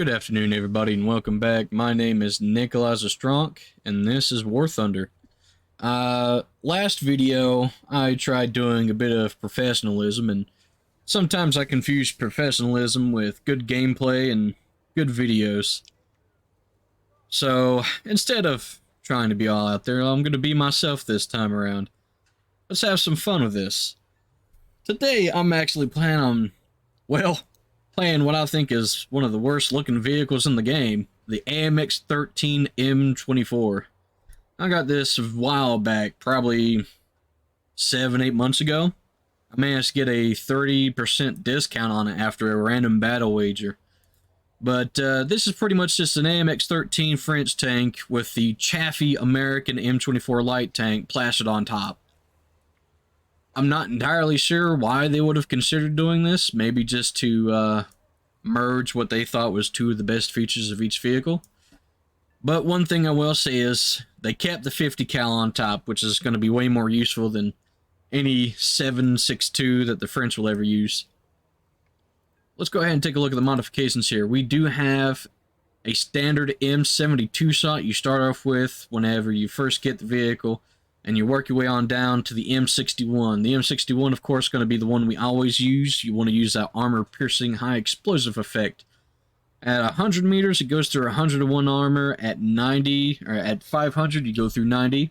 Good afternoon, everybody, and welcome back. My name is Nikolai Stronk, and this is War Thunder. Last video, I tried doing a bit of professionalism, and sometimes I confuse professionalism with good gameplay and good videos. So, instead of trying to be all out there, I'm going to be myself this time around. Let's have some fun with this. Today, I'm actually planning on, playing what I think is one of the worst looking vehicles in the game, the AMX-13-M24. I got this a while back, probably 7-8 months ago. I managed to get a 30% discount on it after a random battle wager. But this is pretty much just an AMX-13 French tank with the chaffy American M24 light tank plastered on top. I'm not entirely sure why they would have considered doing this. Maybe just to merge what they thought was two of the best features of each vehicle. But one thing I will say is they kept the 50 cal on top, which is going to be way more useful than any 7.62 that the French will ever use. Let's go ahead and take a look at the modifications here. We do have a standard M72 shot you start off with whenever you first get the vehicle, and you work your way on down to the M61. The M61, of course, is going to be the one we always use. You want to use that armor-piercing, high-explosive effect. At 100 meters, it goes through 101 armor. At 90, or at 500, you go through 90.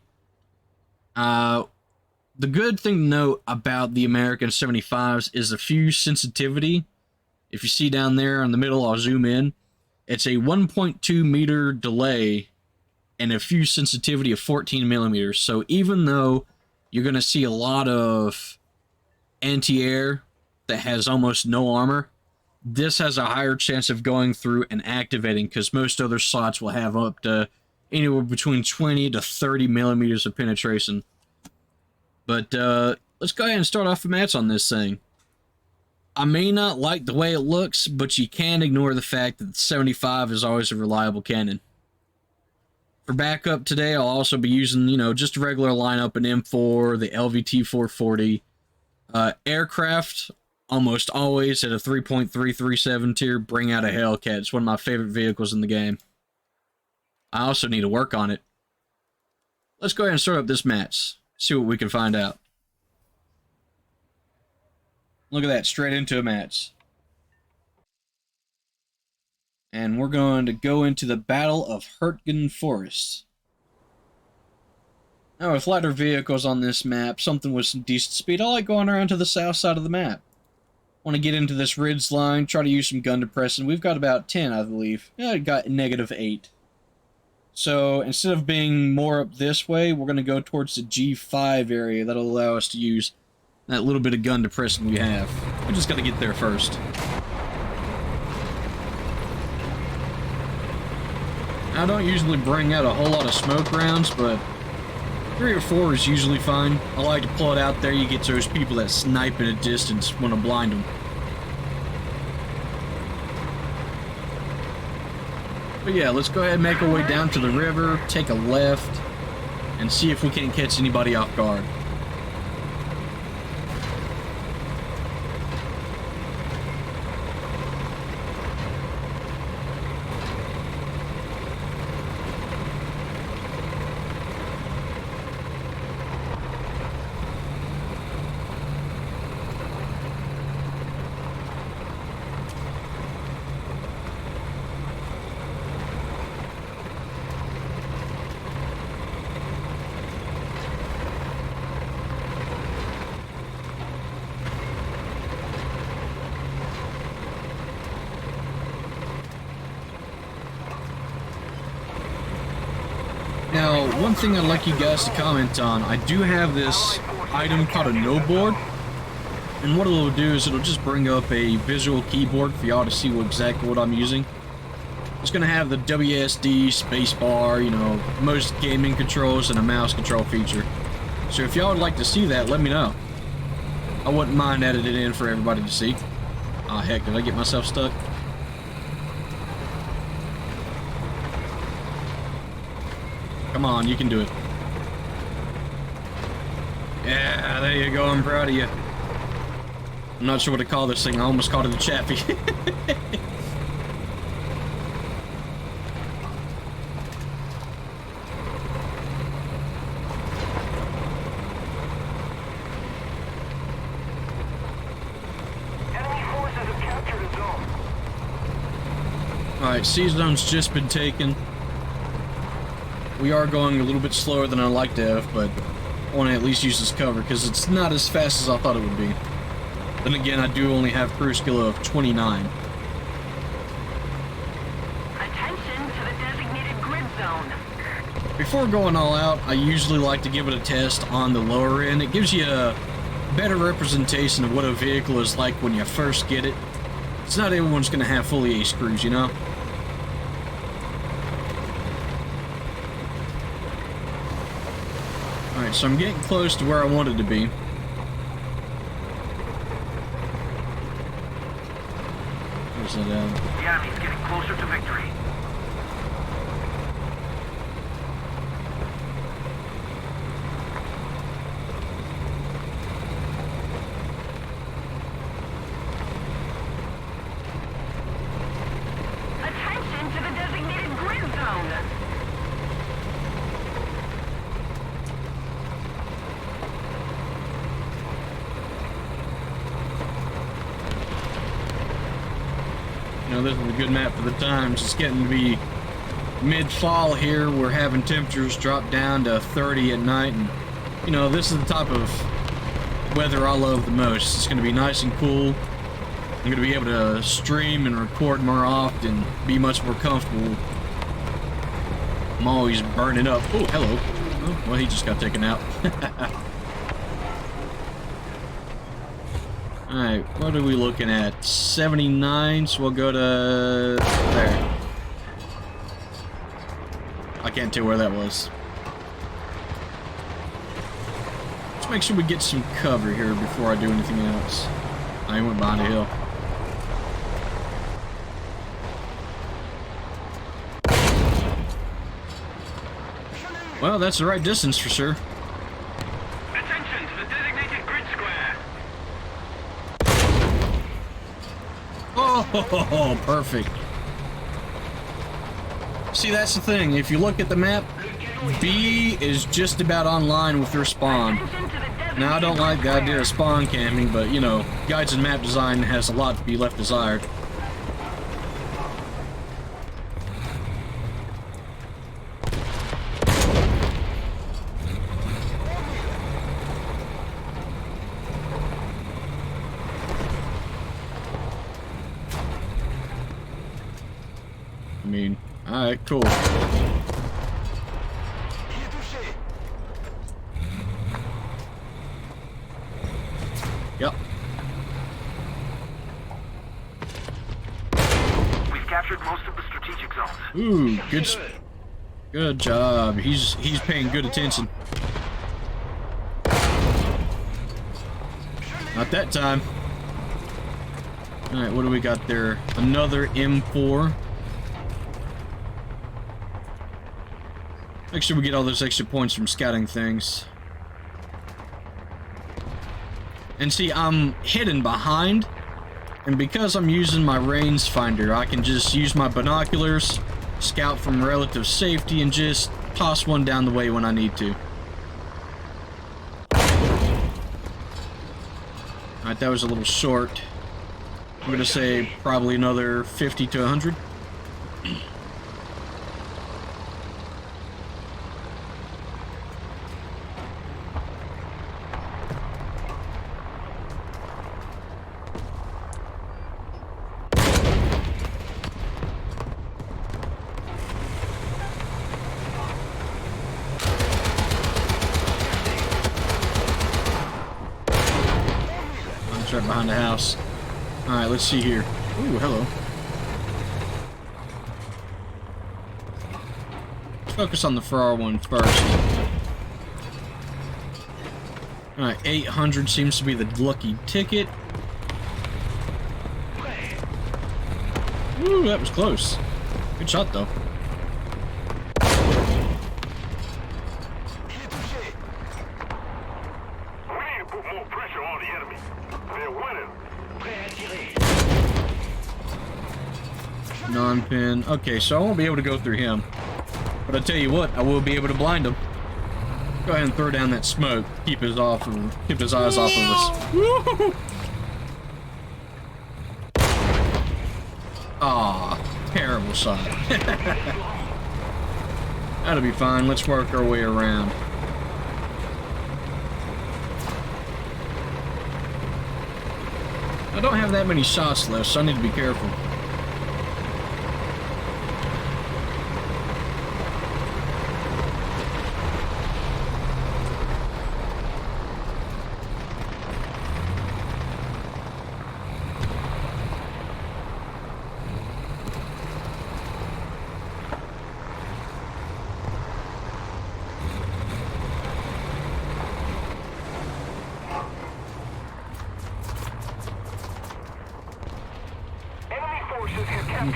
The good thing to note about the American 75s is the fuse sensitivity. If you see down there in the middle, I'll zoom in. It's a 1.2 meter delay and a fuse sensitivity of 14 millimeters. So even though you're going to see a lot of anti-air that has almost no armor, this has a higher chance of going through and activating, because most other slots will have up to anywhere between 20 to 30 millimeters of penetration. But let's go ahead and start off the match on this thing. I may not like the way it looks, but you can't ignore the fact that the 75 is always a reliable cannon. For backup today, I'll also be using, just a regular lineup, an M4, the LVT 440. Aircraft, almost always at a 3.337 tier, bring out a Hellcat. It's one of my favorite vehicles in the game. I also need to work on it. Let's go ahead and start up this match. See what we can find out. Look at that, straight into a match. And we're going to go into the Battle of Hurtgen Forest. Now, with lighter vehicles on this map, something with some decent speed, I like going around to the south side of the map. Want to get into this ridge line, try to use some gun depressing. We've got about 10, I believe. Yeah, I got -8. So, instead of being more up this way, we're going to go towards the G5 area. That'll allow us to use that little bit of gun depressing we have. We just got to get there first. I don't usually bring out a whole lot of smoke rounds, but 3 or 4 is usually fine. I like to pull it out there. You get those people that snipe at a distance, want to blind them. But yeah, let's go ahead and make our way down to the river, take a left, and see if we can't catch anybody off guard. Now, one thing I'd like you guys to comment on, I do have this item called a no board, and what it'll do is it'll just bring up a visual keyboard for y'all to see exactly what I'm using. It's going to have the WSD, spacebar, most gaming controls, and a mouse control feature. So if y'all would like to see that, let me know. I wouldn't mind adding it in for everybody to see. Ah, heck, did I get myself stuck? Come on, you can do it. Yeah, there you go. I'm proud of you. I'm not sure what to call this thing. I almost called it a chaffee. Alright, C-zone's just been taken. We are going a little bit slower than I'd like to have, but I want to at least use this cover because it's not as fast as I thought it would be. Then again, I do only have cruise skill of 29. Attention to the designated grid zone. Before going all out, I usually like to give it a test on the lower end. It gives you a better representation of what a vehicle is like when you first get it. It's not everyone's going to have fully ace cruise, you know? Alright, so I'm getting close to where I wanted to be. Where's that at? The enemy's getting closer to victory. Attention to the designated grid zone. You know, this is a good map for the times. It's getting to be mid-fall here. We're having temperatures drop down to 30 at night, and you know, this is the type of weather I love the most. It's going to be nice and cool. I'm going to be able to stream and record more often, be much more comfortable. I'm always burning up. Oh, hello. Oh, well, he just got taken out. Alright, what are we looking at? 79, so we'll go to there. I can't tell where that was. Let's make sure we get some cover here before I do anything else. I went behind a hill. Well, that's the right distance for sure. Attention to the designated grid square. Oh, perfect. See, that's the thing. If you look at the map, B is just about online with their spawn. Now, I don't like the idea of spawn camping, but, you know, guides and map design has a lot to be left desired. I mean, alright, cool. Yep. We've captured most of the strategic zones. Ooh, good job. He's paying good attention. Not that time. Alright, what do we got there? Another M4. Make sure we get all those extra points from scouting things. And see, I'm hidden behind, and because I'm using my rangefinder, I can just use my binoculars, scout from relative safety, and just toss one down the way when I need to. Alright, that was a little short. I'm gonna say probably another 50 to 100. Right behind the house. Alright, let's see here. Ooh, hello. Let's focus on the Farrar one first. Alright, 800 seems to be the lucky ticket. Ooh, that was close. Good shot, though. Non-pin. Okay, so I won't be able to go through him. But I tell you what, I will be able to blind him. Go ahead and throw down that smoke. Keep his eyes off of us. Aw, Terrible shot. That'll be fine. Let's work our way around. I don't have that many shots left, so I need to be careful.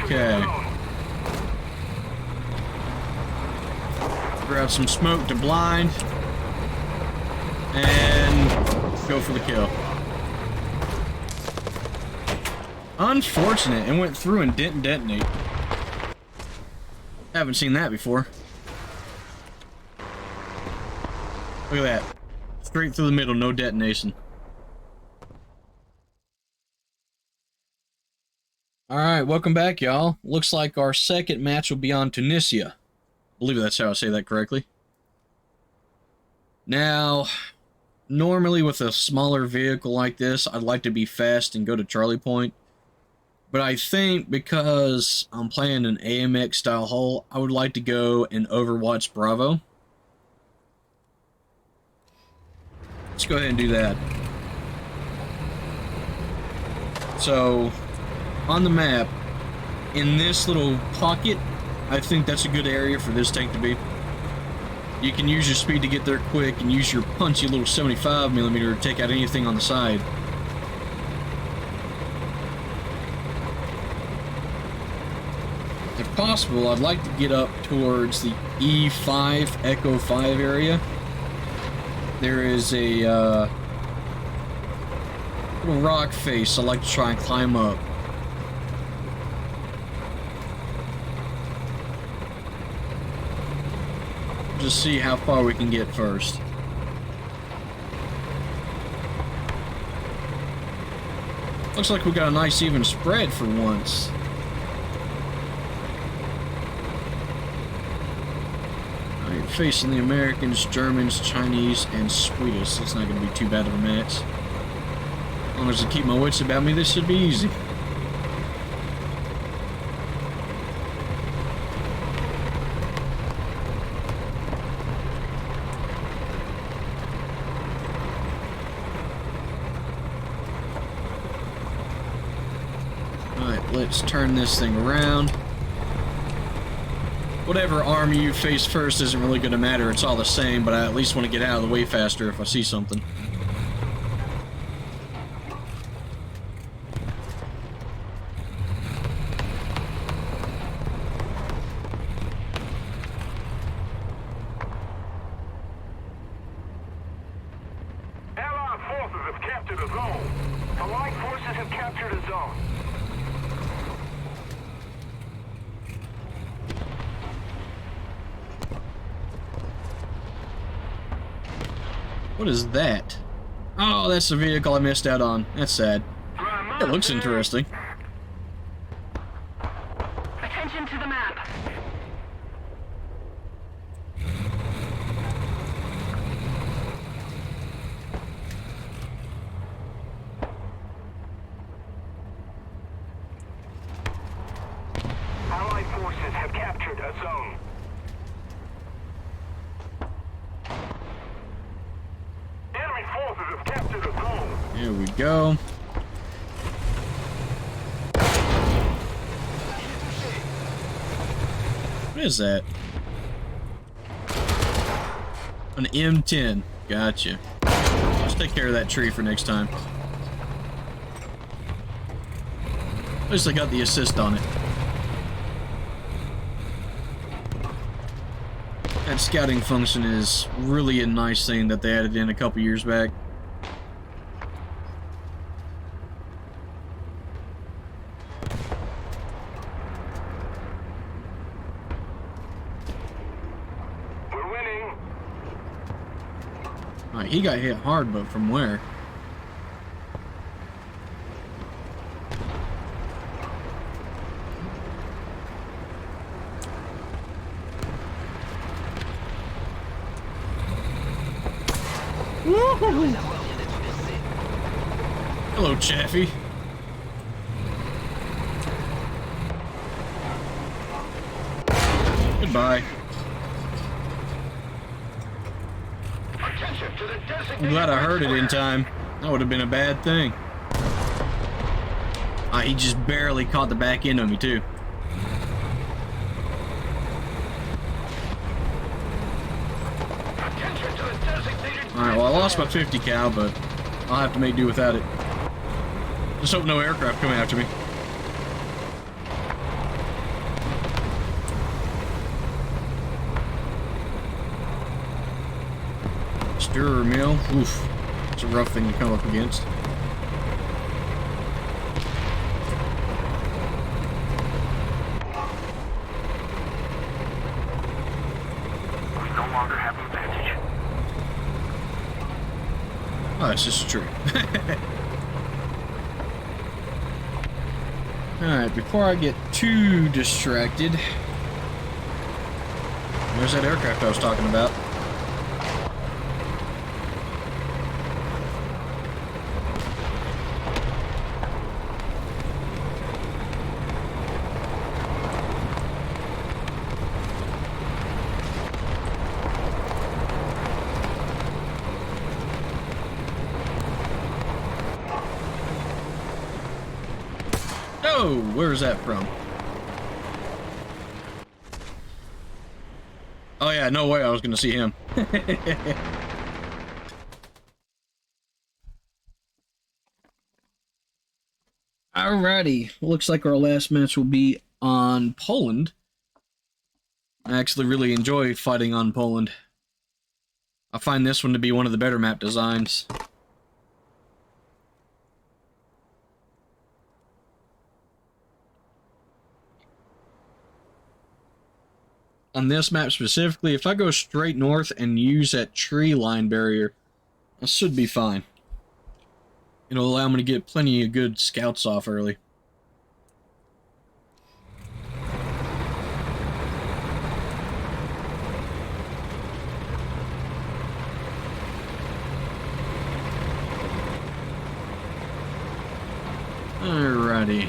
Okay. Grab some smoke to blind. And go for the kill. Unfortunate. It went through and didn't detonate. Haven't seen that before. Look at that. Straight through the middle, no detonation. Alright, welcome back, y'all. Looks like our second match will be on Tunisia. I believe that's how I say that correctly. Now, normally with a smaller vehicle like this, I'd like to be fast and go to Charlie Point. But I think because I'm playing an AMX style hull, I would like to go in Overwatch Bravo. Let's go ahead and do that. So, on the map, in this little pocket, I think that's a good area for this tank to be. You can use your speed to get there quick and use your punchy little 75mm to take out anything on the side. If possible, I'd like to get up towards the E5, Echo 5 area. There is a little rock face I'd like to try and climb up. Just see how far we can get first. Looks like we got a nice even spread for once. Alright, facing the Americans, Germans, Chinese, and Swedish. It's not going to be too bad of a match. As long as I keep my wits about me, this should be easy. Let's turn this thing around. Whatever army you face first isn't really going to matter. It's all the same, but I at least want to get out of the way faster if I see something. Allied forces have captured a zone. Allied forces have captured a zone. What is that? Oh, that's the vehicle I missed out on. That's sad. It looks interesting. Attention to the map. Allied forces have captured a zone. Enemy forces have captured a zone. Here we go. What is that? An M10. Gotcha. Let's take care of that tree for next time. At least I got the assist on it. That scouting function is really a nice thing that they added in a couple years back. We're winning. Alright, he got hit hard, but from where? Woo-hoo-hoo. Hello, Chaffee. Goodbye. I'm glad I heard it in time. That would have been a bad thing. Ah, he just barely caught the back end of me, too. Alright, well, I lost my 50 cal, but I'll have to make do without it. Just hope no aircraft come after me. Stirrer mill. Oof. It's a rough thing to come up against. We no longer have advantage. Oh, that's just true. Alright, before I get too distracted, there's that aircraft I was talking about. Oh, where's that from? Oh yeah, no way I was gonna see him. Alrighty, looks like our last match will be on Poland. I actually really enjoy fighting on Poland. I find this one to be one of the better map designs. On this map specifically, if I go straight north and use that tree line barrier, I should be fine. It'll allow me to get plenty of good scouts off early. Alrighty.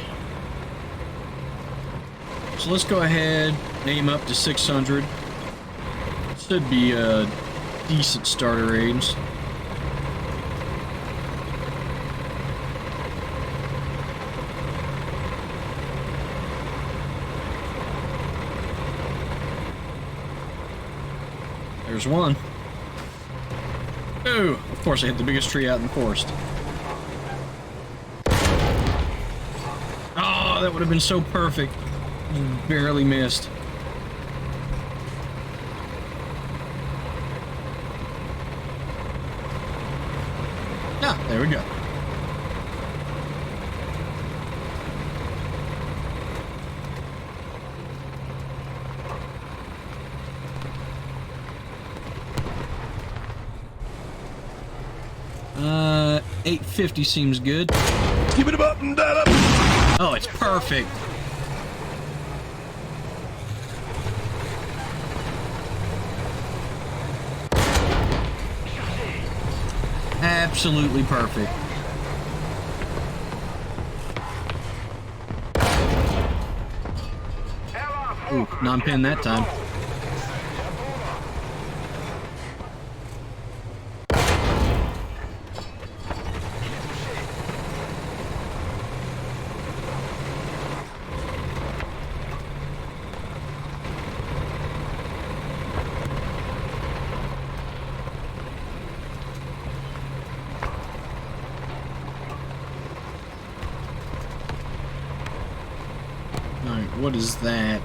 So let's go ahead, aim up to 600. Should be a decent starter range. There's one. Oh, of course I hit the biggest tree out in the forest. Oh, that would have been so perfect. Barely missed. Ah, there we go. Uh, 850 seems good. Give it a button, that up. Oh, it's perfect. Absolutely perfect. Ooh, non-pin that time. Alright, what is that?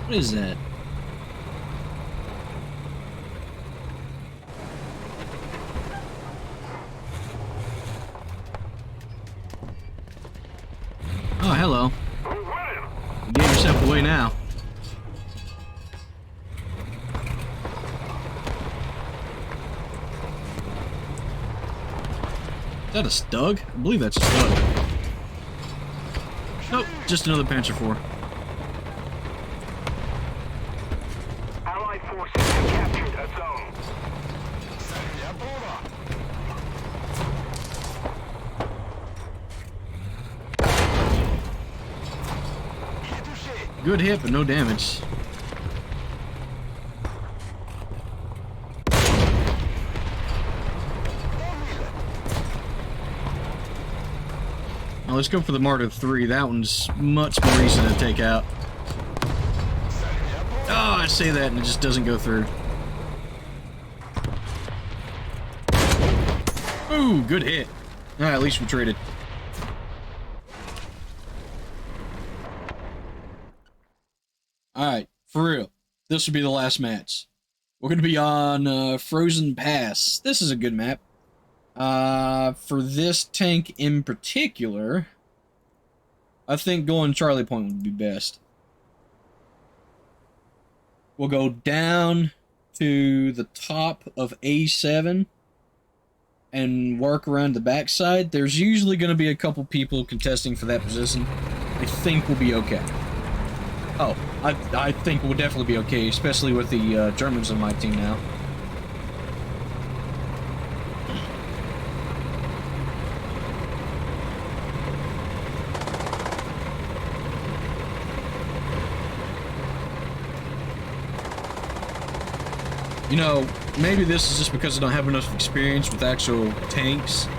What is that? Oh, hello. You gave yourself away now. Is that a Stug? I believe that's a Stug. Nope, just another Panzer IV. Good hit, but no damage. Now let's go for the Martyr 3. That one's much more easy to take out. Oh, I say that and it just doesn't go through. Ooh, good hit. Alright, at least we traded. Alright, for real. This will be the last match. We're going to be on Frozen Pass. This is a good map. For this tank in particular, I think going Charlie Point would be best. We'll go down to the top of A7 and work around the backside. There's usually going to be a couple people contesting for that position. I think we'll be okay. Oh, I think we'll definitely be okay, especially with the Germans on my team now. You know, maybe this is just because I don't have enough experience with actual tanks,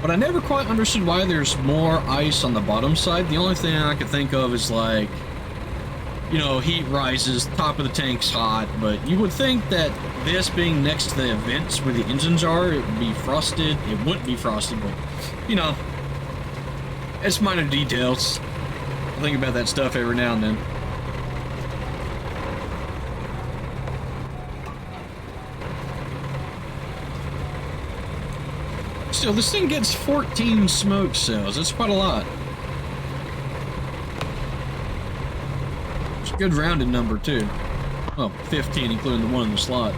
but I never quite understood why there's more ice on the bottom side. The only thing I could think of is like, you know, heat rises, top of the tank's hot, but you would think that this being next to the vents where the engines are, it would be frosted. It wouldn't be frosted, but, you know, it's minor details. I think about that stuff every now and then. Still, this thing gets 14 smoke cells. That's quite a lot. It's a good rounded number, too. Oh, 15, including the one in the slot.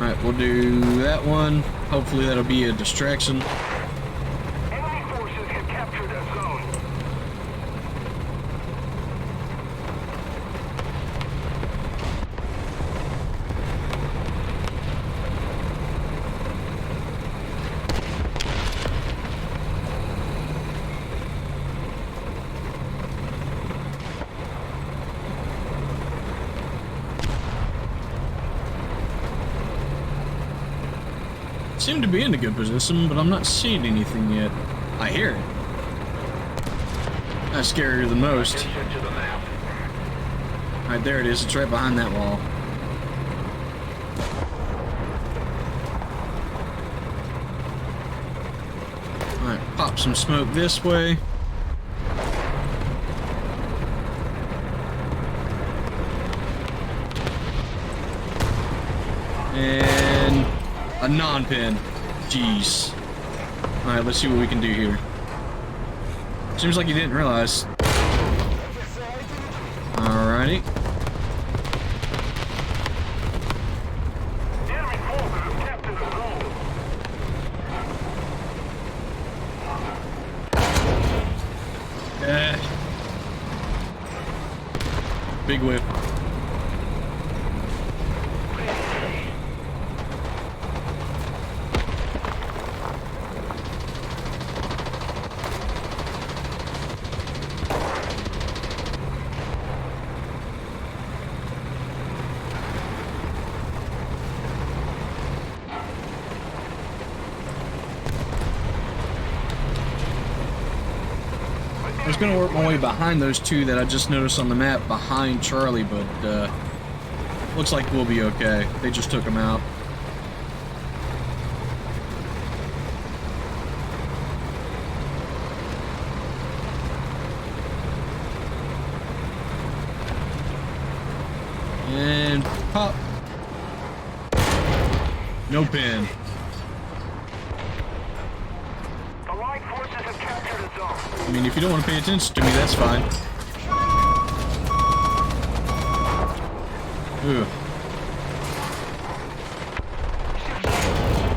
Alright, we'll do that one. Hopefully that'll be a distraction. Enemy forces have captured a zone. Seem to be in a good position, but I'm not seeing anything yet. I hear it. That's scarier than most. Attention to the map. Alright, there it is. It's right behind that wall. Alright, pop some smoke this way. And a non-pin. Jeez. Alright, let's see what we can do here. Seems like you didn't realize. Alrighty. Enemy forces have captured a zone. Big whip. I was gonna work my way behind those two that I just noticed on the map behind Charlie, but looks like we'll be okay. They just took him out. And pop. No pin. Allied forces have captured a zone. I mean, if you don't want to pay attention to me, that's fine. Ooh.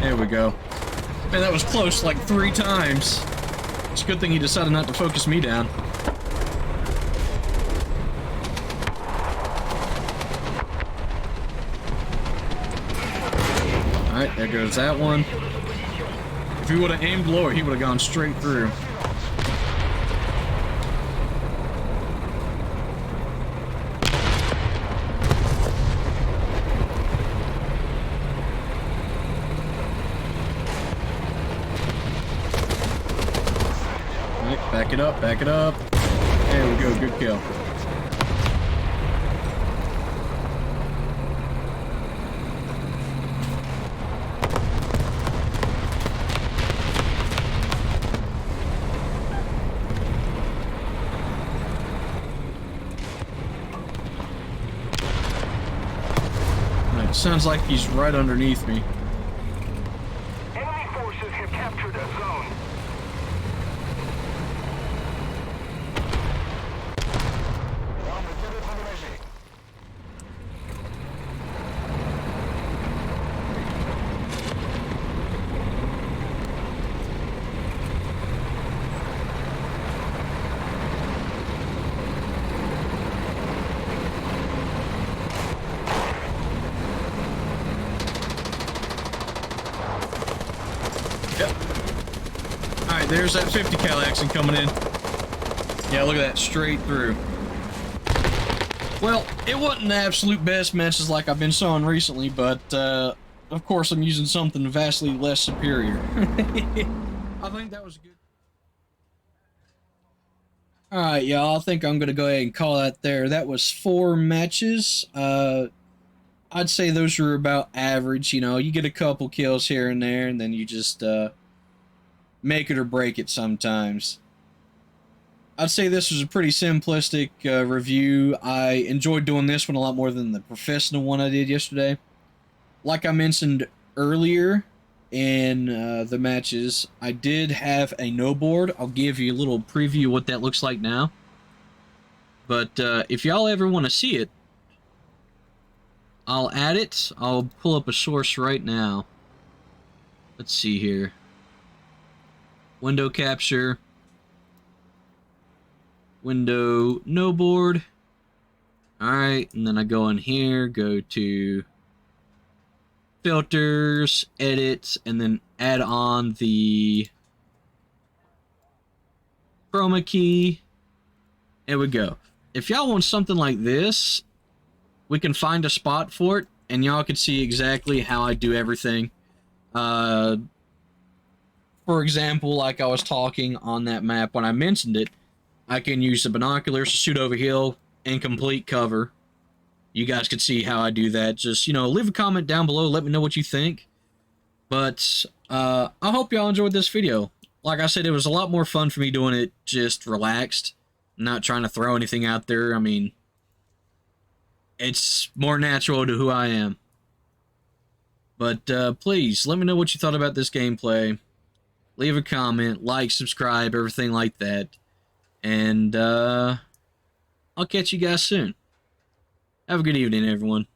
There we go. Man, that was close like 3 times. It's a good thing he decided not to focus me down. Alright, there goes that one. If he would have aimed lower, he would have gone straight through. Alright, back it up, back it up. There we go, good kill. Sounds like he's right underneath me. Enemy forces have captured a zone. Yep. Alright, there's that 50 cal action coming in. Yeah, look at that, straight through. Well, it wasn't the absolute best matches like I've been showing recently, but, of course I'm using something vastly less superior. I think that was good. Alright, y'all, I think I'm gonna go ahead and call that there. That was 4 matches. I'd say those are about average, you know, you get a couple kills here and there, and then you just, make it or break it sometimes. I'd say this was a pretty simplistic, review. I enjoyed doing this one a lot more than the professional one I did yesterday. Like I mentioned earlier in, the matches, I did have a no board. I'll give you a little preview of what that looks like now. But, if y'all ever want to see it, I'll add it. I'll pull up a source right now. Let's see here. Window capture. Window no board. Alright, and then I go in here, go to filters, edit, and then add on the chroma key. There we go. If y'all want something like this, we can find a spot for it, and y'all can see exactly how I do everything. For example, like I was talking on that map when I mentioned it, I can use the binoculars to shoot over hill in complete cover. You guys can see how I do that. Just, you know, leave a comment down below, let me know what you think. But, I hope y'all enjoyed this video. Like I said, it was a lot more fun for me doing it just relaxed, not trying to throw anything out there. I mean, it's more natural to who I am. But please, let me know what you thought about this gameplay. Leave a comment, like, subscribe, everything like that. And I'll catch you guys soon. Have a good evening, everyone.